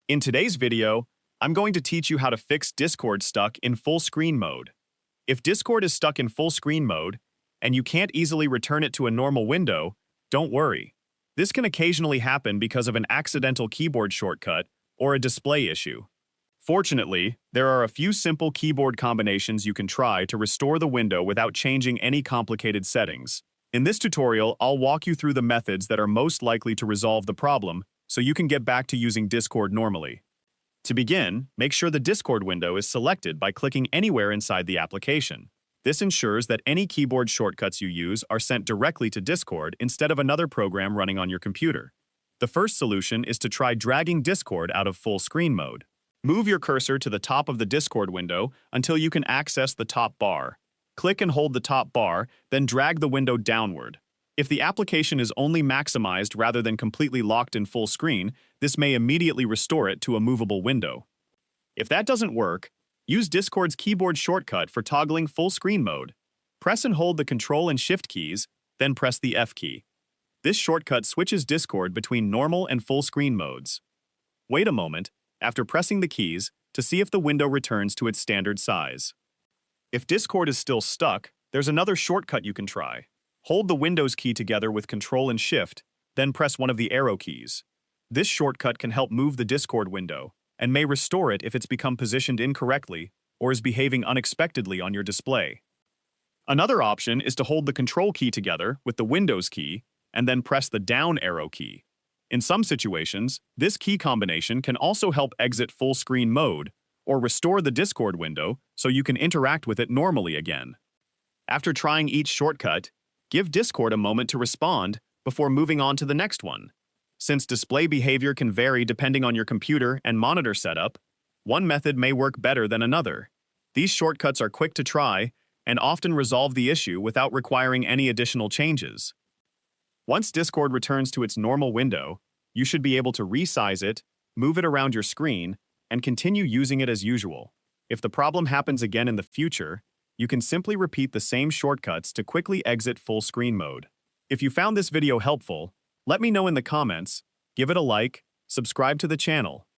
In today's video, I'm going to teach you how to fix Discord stuck in full screen mode. If Discord is stuck in full screen mode, and you can't easily return it to a normal window, don't worry. This can occasionally happen because of an accidental keyboard shortcut or a display issue. Fortunately, there are a few simple keyboard combinations you can try to restore the window without changing any complicated settings. In this tutorial, I'll walk you through the methods that are most likely to resolve the problem so you can get back to using Discord normally. To begin, make sure the Discord window is selected by clicking anywhere inside the application. This ensures that any keyboard shortcuts you use are sent directly to Discord instead of another program running on your computer. The first solution is to try dragging Discord out of full screen mode. Move your cursor to the top of the Discord window until you can access the top bar. Click and hold the top bar, then drag the window downward. If the application is only maximized rather than completely locked in full screen, this may immediately restore it to a movable window. If that doesn't work, use Discord's keyboard shortcut for toggling full screen mode. Press and hold the Control and Shift keys, then press the F key. This shortcut switches Discord between normal and full screen modes. Wait a moment, after pressing the keys, to see if the window returns to its standard size. If Discord is still stuck, there's another shortcut you can try. Hold the Windows key together with Control and Shift, then press one of the arrow keys. This shortcut can help move the Discord window, and may restore it if it's become positioned incorrectly or is behaving unexpectedly on your display. Another option is to hold the Control key together with the Windows key and then press the down arrow key. In some situations, this key combination can also help exit full screen mode or restore the Discord window so you can interact with it normally again. After trying each shortcut, give Discord a moment to respond before moving on to the next one. Since display behavior can vary depending on your computer and monitor setup, one method may work better than another. These shortcuts are quick to try and often resolve the issue without requiring any additional changes. Once Discord returns to its normal window, you should be able to resize it, move it around your screen, and continue using it as usual. If the problem happens again in the future, you can simply repeat the same shortcuts to quickly exit full screen mode. If you found this video helpful, let me know in the comments, give it a like, subscribe to the channel,